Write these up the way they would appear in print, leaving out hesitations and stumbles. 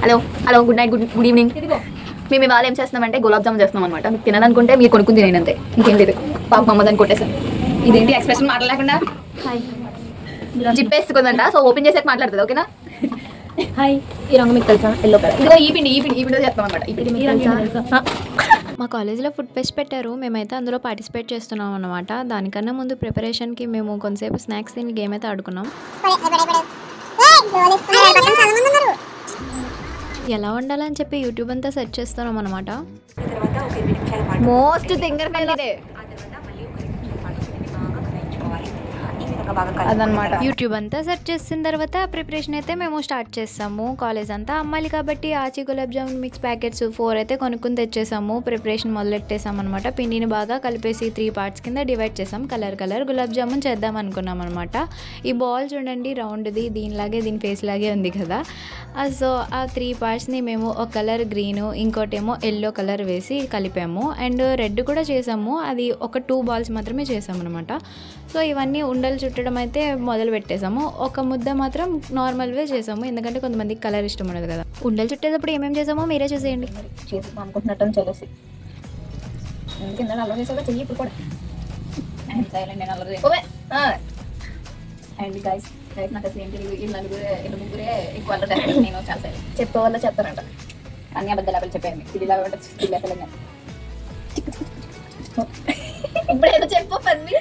Hello hello good night good evening. మేము ఇవాళ ఏం చేస్తున్నామంటే గులాబ్ జామున్ చేస్తున్నాం అనమాట. మీకు తినాలనుకుంటే మీరు కొనుక్కుని తినేయండి అంతే, ఇంకేం లేదు. పాప మమ్మల్ని కొట్టేసాను. ఇదేంటి ఎక్స్ప్రెషన్ మాట్లాడలేకుండా జిప్పేసుకుందంట, సో ఓపెన్ చేసాక మాట్లాడుతుంది. ఓకేనా? హాయ్, ఈ రంగు మీకు తెలుసా? Yellow colour. ఇదిగో ఈ పిండి చేస్తాం అనమాట. ఈ రంగు మా కాలేజ్లో ఫుడ్ ఫెస్ట్ పెట్టారు. మేమైతే అందులో పార్టిసిపేట్ చేస్తున్నాం అనమాట. దానికన్నా ముందు ప్రిపరేషన్కి మేము కొంతసేపు స్నాక్స్ తిని గేమ్ అయితే ఆడుకున్నాం. ఎలా వండాలని చెప్పి యూట్యూబ్ అంతా సెర్చ్ చేస్తున్నాం అనమాట. మోస్ట్ థింగర్ అదనమాట. యూట్యూబ్ అంతా సెర్చ్ చేసిన తర్వాత ప్రిపరేషన్ అయితే మేము స్టార్ట్ చేస్తాము. కాలేజ్ అంతా అమ్మాయిలు కాబట్టి ఆచి గులాబ్ జామున్ మిక్స్ ప్యాకెట్స్ 4 అయితే కొనుక్కుని తెచ్చేసాము. ప్రిపరేషన్ మొదలెట్టేసాం అనమాట. పిండిని బాగా కలిపేసి 3 పార్ట్స్ కింద డివైడ్ చేసాం. కలర్ గులాబ్ జామున్ చేద్దాం అనుకున్నాం అనమాట. ఈ బాల్ చూడండి, రౌండ్ది, దీనిలాగే దీని ఫేస్ లాగే ఉంది కదా. సో ఆ 3 పార్ట్స్ని మేము ఒక కలర్ గ్రీన్, ఇంకోటేమో ఎల్లో కలర్ వేసి కలిపాము. అండ్ రెడ్ కూడా చేసాము. అది ఒక 2 బాల్స్ మాత్రమే చేసాము అనమాట. సో ఇవన్నీ ఉండలు చుట్టడం అయితే మొదలు పెట్టేసాము. ఒక ముద్ద మాత్రం నార్మల్ వే చేసాము, ఎందుకంటే కొంతమందికి కలర్ ఇష్టం ఉండదు కదా. ఉండలు చుట్టేటప్పుడు ఏమేమి చేసామో మీరే చూసేయండి. అనుకుంటున్నట్టు చదివేసి కింద అల్లరి చేసాక చెయ్యి ఇప్పుడు కూడా. అండ్ గైస్ నాకు అసలు ఏంటి వీళ్ళు ముగ్గురే ఎక్కువ అల్లరి చేస్తారు. నేను చాలా చెప్పే వల్ల చెప్తారంట. అన్ని అబద్ధాలు చెప్పాను. ఇది ఇలా ఇప్పుడు ఏదో చెప్పు పని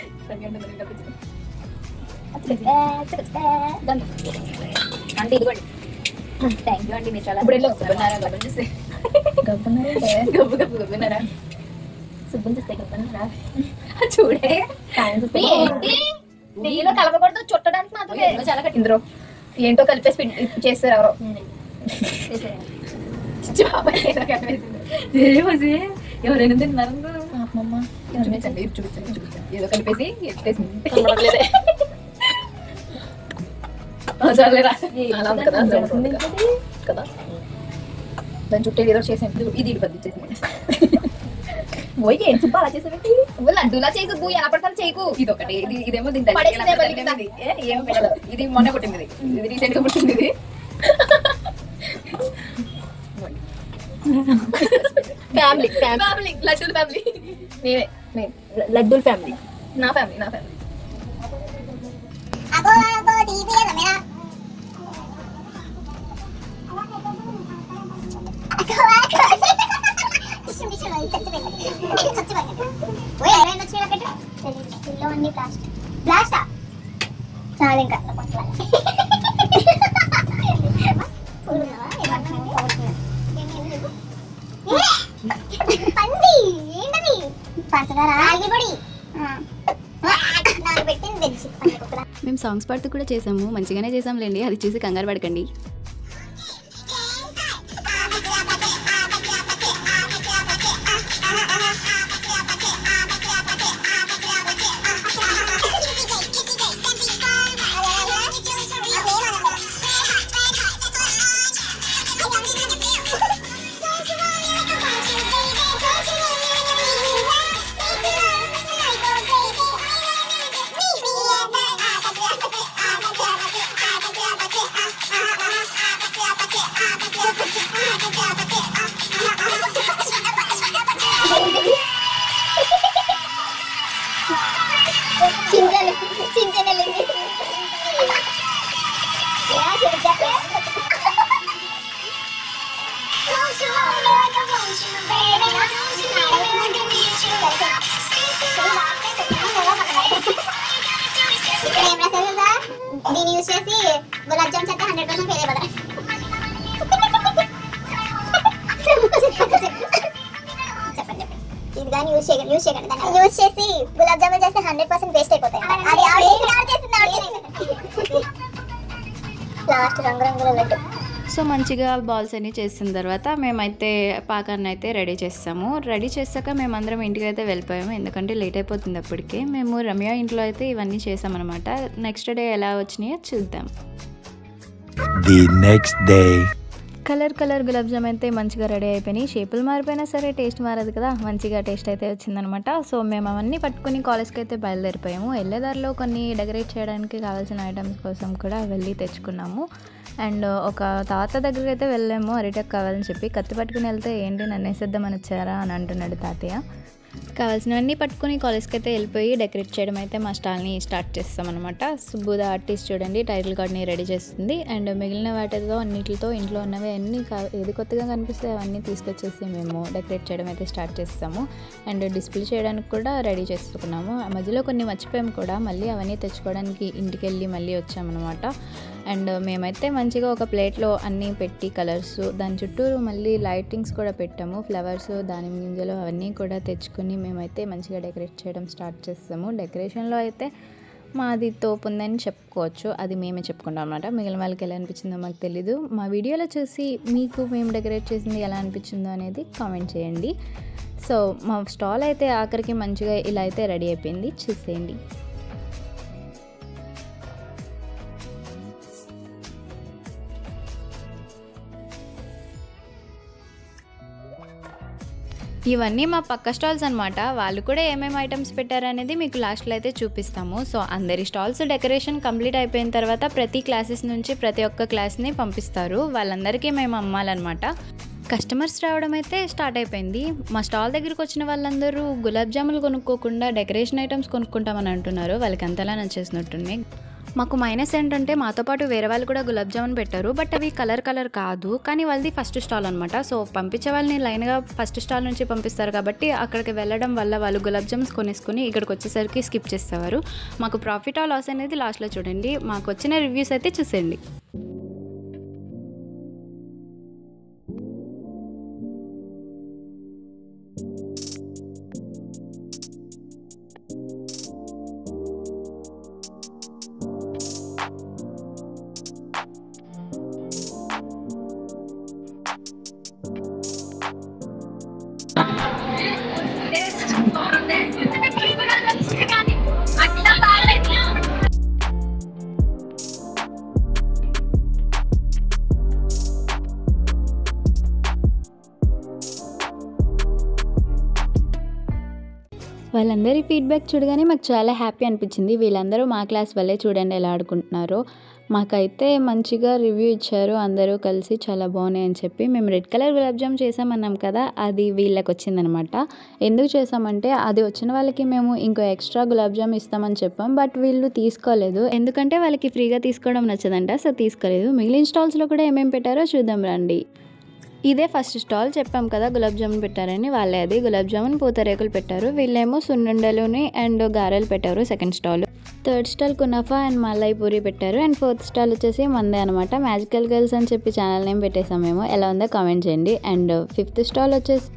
అంటే ఇదిగోండి. థ్యాంక్ యూ అండి, మీరు చాలా గబ్బున్నారా శుభ్రం చేస్తే గబ్బున్నారా చూడే. నెయ్యిలో కలపకూడదు, చుట్టడానికి మాత్రమే చాలా ఇందులో ఏంటో కలిపేసి చేస్తారు ఎవరో. ఎవరైనా తిన్నారు చూపించండి ఏదో కలిపేసి కదా. దాని చుట్టూ ఏదో చేసాను. ఇది బద్దిచ్చేసింది. ఏం సుబ్బా అలా చేసావేంటి? లడ్డూలా చేసు, ఎలా పడతాను చేయకు. ఇది ఒకటి, ఇదేమో ఏమో పెట్టదు. ఇది మొన్న పుట్టింది, ఇది రీసెంట్ గా పుట్టింది. ఇది ఫ్యామిలీ లడ్డూల ఫ్యామిలీ. నేనే లడ్డూల ఫ్యామిలీ. నా ఫ్యామిలీ చాలా ఇంకా మేము సాంగ్స్ పాడుతూ కూడా చేసాము. మంచిగానే చేసాంలేండి, అది చూసి కంగారు పడకండి. దీన్ని యూజ్ చేసి గులాబ్ జామ్ చేస్తే 100% ఫెయిల్ అయిపోతారు. చెప్పండి ఇది కానీ యూజ్ చేయకండి దాన్ని యూజ్ చేసి గులాబ్ జామున్ చేస్తే 100% వేస్ట్ అయిపోతాయి. లాస్ట్ రంగురంగుల లడ్డు. సో మంచిగా బాల్స్ అన్నీ చేసిన తర్వాత మేమైతే పాకాన్ని అయితే రెడీ చేస్తాము. రెడీ చేశాక మేమందరం ఇంటికి అయితే వెళ్ళిపోయాము, ఎందుకంటే లేట్ అయిపోతుంది అప్పటికే. మేము రమ్య ఇంట్లో అయితే ఇవన్నీ చేసామన్నమాట. నెక్స్ట్ డే ఎలా వచ్చినాయో చూద్దాం. కలర్ గులాబ్ జామ్ అయితే మంచిగా రెడీ అయిపోయినాయి. షేపులు మారిపోయినా సరే టేస్ట్ మారదు కదా, మంచిగా టేస్ట్ అయితే వచ్చిందనమాట. సో మేము అవన్నీ పట్టుకుని కాలేజ్కి అయితే బయలుదేరిపోయాము. వెళ్ళేదారిలో కొన్ని డెకరేట్ చేయడానికి కావాల్సిన ఐటమ్స్ కోసం కూడా వెళ్ళి తెచ్చుకున్నాము. అండ్ ఒక తాత దగ్గరికి అయితే వెళ్ళాము అరిటాకు కావాలని చెప్పి. కత్తి పట్టుకుని వెళ్తే ఏంటి నన్ను వేసేద్దామని వచ్చారా అని అంటున్నాడు తాతయ్య. కావాల్సినవన్నీ పట్టుకుని కాలేజ్కి అయితే వెళ్ళిపోయి డెకరేట్ చేయడం అయితే మా స్టాల్ని స్టార్ట్ చేస్తామన్నమాట. సుబ్బు ద ఆర్టిస్ట్ చూడండి టైటిల్ కార్డ్ని రెడీ చేస్తుంది. అండ్ మిగిలిన వాటితో అన్నిటితో ఇంట్లో ఉన్నవి అన్నీ ఏది కొత్తగా కనిపిస్తే అవన్నీ తీసుకొచ్చేసి మేము డెకరేట్ చేయడం అయితే స్టార్ట్ చేస్తాము. అండ్ డిస్ప్లే చేయడానికి కూడా రెడీ చేసుకున్నాము. మధ్యలో కొన్ని మర్చిపోయాము కూడా, మళ్ళీ అవన్నీ తెచ్చుకోవడానికి ఇంటికి వెళ్ళి మళ్ళీ వచ్చామన్నమాట. అండ్ మేమైతే మంచిగా ఒక ప్లేట్లో అన్నీ పెట్టి కలర్స్, దాని చుట్టూరు మళ్ళీ లైటింగ్స్ కూడా పెట్టాము. ఫ్లవర్స్, దానిమ్మ గింజలు అవన్నీ కూడా తెచ్చుకొని మేమైతే మంచిగా డెకరేట్ చేయడం స్టార్ట్ చేస్తాము. డెకరేషన్లో అయితే మాది తోపు ఉందని చెప్పుకోవచ్చు, అది మేమే చెప్పుకుంటాం అనమాట. మిగిలిన వాళ్ళకి ఎలా అనిపించిందో మాకు తెలీదు. మా వీడియోలో చూసి మీకు మేము డెకరేట్ చేసింది ఎలా అనిపించిందో అనేది కామెంట్ చేయండి. సో మా స్టాల్ అయితే ఆఖరికి మంచిగా ఇలా అయితే రెడీ అయిపోయింది, చూసేయండి. ఇవన్నీ మా పక్క స్టాల్స్ అనమాట. వాళ్ళు కూడా ఏమేమి ఐటమ్స్ పెట్టారనేది మీకు లాస్ట్లో అయితే చూపిస్తాము. సో అందరి స్టాల్స్ డెకరేషన్ కంప్లీట్ అయిపోయిన తర్వాత ప్రతి క్లాసెస్ నుంచి ప్రతి ఒక్క క్లాస్ని పంపిస్తారు. వాళ్ళందరికీ మేము అమ్మాలన్నమాట. కస్టమర్స్ రావడం అయితే స్టార్ట్ అయిపోయింది. మా స్టాల్ దగ్గరికి వచ్చిన వాళ్ళందరూ గులాబ్ జాములు కొనుక్కోకుండా డెకరేషన్ ఐటమ్స్ కొనుక్కుంటామని అంటున్నారు. వాళ్ళకి అంతలా నచ్చేసినట్టుంది. మాకు మైనస్ ఏంటంటే మాతో పాటు వేరే వాళ్ళు కూడా గులాబ్ జామున్ పెట్టారు, బట్ అవి కలర్ కాదు, కానీ వాళ్ళది ఫస్ట్ స్టాల్ అనమాట. సో పంపించే వాళ్ళని లైన్గా ఫస్ట్ స్టాల్ నుంచి పంపిస్తారు కాబట్టి అక్కడికి వెళ్ళడం వల్ల వాళ్ళు గులాబ్ జామ్స్ కొనేసుకుని ఇక్కడికి వచ్చేసరికి స్కిప్ చేసేవారు. మాకు ప్రాఫిట్ ఆ లాస్ అనేది లాస్ట్లో చూడండి. మాకు వచ్చిన రివ్యూస్ అయితే చూసేయండి. వాళ్ళందరి ఫీడ్బ్యాక్ చూడగానే మాకు చాలా హ్యాపీ అనిపించింది. వీళ్ళందరూ మా క్లాస్ వల్లే, చూడండి ఎలా ఆడుకుంటున్నారో. మాకైతే మంచిగా రివ్యూ ఇచ్చారు అందరూ కలిసి, చాలా బాగున్నాయి అని చెప్పి. మేము రెడ్ కలర్ గులాబ్ జామ్ చేసామన్నాం కదా, అది వీళ్ళకి వచ్చిందనమాట. ఎందుకు చేసామంటే అది వచ్చిన వాళ్ళకి మేము ఇంకో ఎక్స్ట్రా గులాబ్ జామ్ ఇస్తామని చెప్పాం, బట్ వీళ్ళు తీసుకోలేదు. ఎందుకంటే వాళ్ళకి ఫ్రీగా తీసుకోవడం నచ్చదంట, సో తీసుకోలేదు. మిగిలిన స్టాల్స్లో కూడా ఏమేమి పెట్టారో చూద్దాం రండి. ఇదే ఫస్ట్ స్టాల్, చెప్పాం కదా గులాబ్ జామున్ పెట్టారని, వాళ్ళే అది. గులాబ్ జామున్ పూతరేకులు పెట్టారు, వీళ్ళేమో సున్నుండలుని అండ్ గారెలు పెట్టారు సెకండ్ స్టాల్. థర్డ్ స్టాల్ కునాఫా అండ్ మలై పూరి పెట్టారు. అండ్ ఫోర్త్ స్టాల్ వచ్చేసి మందే అనమాట. మ్యాజికల్ గర్ల్స్ అని చెప్పి ఛానల్ నేమ్ పెట్టేసాం మేము. ఎలా ఉందో కామెంట్ చేయండి. అండ్ ఫిఫ్త్ స్టాల్ వచ్చేసి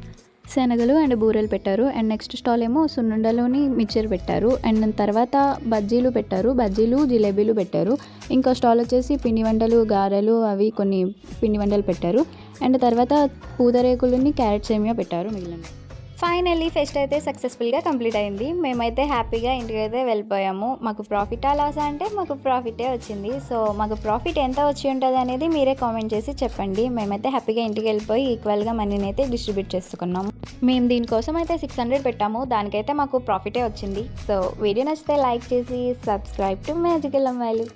శనగలు అండ్ బూరెలు పెట్టారు. అండ్ నెక్స్ట్ స్టాల్ ఏమో సున్నుండలోని మిక్చర్ పెట్టారు. అండ్ తర్వాత బజ్జీలు పెట్టారు, బజ్జీలు జిలేబీలు పెట్టారు. ఇంకో స్టాల్ వచ్చేసి పిండి వంటలు, గారెలు, అవి కొన్ని పిండి వంటలు పెట్టారు. అండ్ తర్వాత పూతరేకులని క్యారెట్ సేమియా పెట్టారు. మిగిలిన ఫైనల్లీ ఫెస్ట్ అయితే సక్సెస్ఫుల్గా కంప్లీట్ అయింది. మేమైతే హ్యాపీగా ఇంటికి అయితే వెళ్ళిపోయాము. మాకు ప్రాఫిటా లాస్ అంటే మాకు ప్రాఫిటే వచ్చింది. సో మాకు ప్రాఫిట్ ఎంత వచ్చి ఉంటుంది అనేది మీరే కామెంట్ చేసి చెప్పండి. మేమైతే హ్యాపీగా ఇంటికి వెళ్ళిపోయి ఈక్వల్గా మనీని అయితే డిస్ట్రిబ్యూట్ చేసుకున్నాము. మేము దీనికోసం అయితే 600 పెట్టాము, దానికైతే మాకు ప్రాఫిటే వచ్చింది. సో వీడియో నచ్చితే లైక్ చేసి సబ్స్క్రైబ్ టు మ్యాజికల్ అమ్మాయిలు.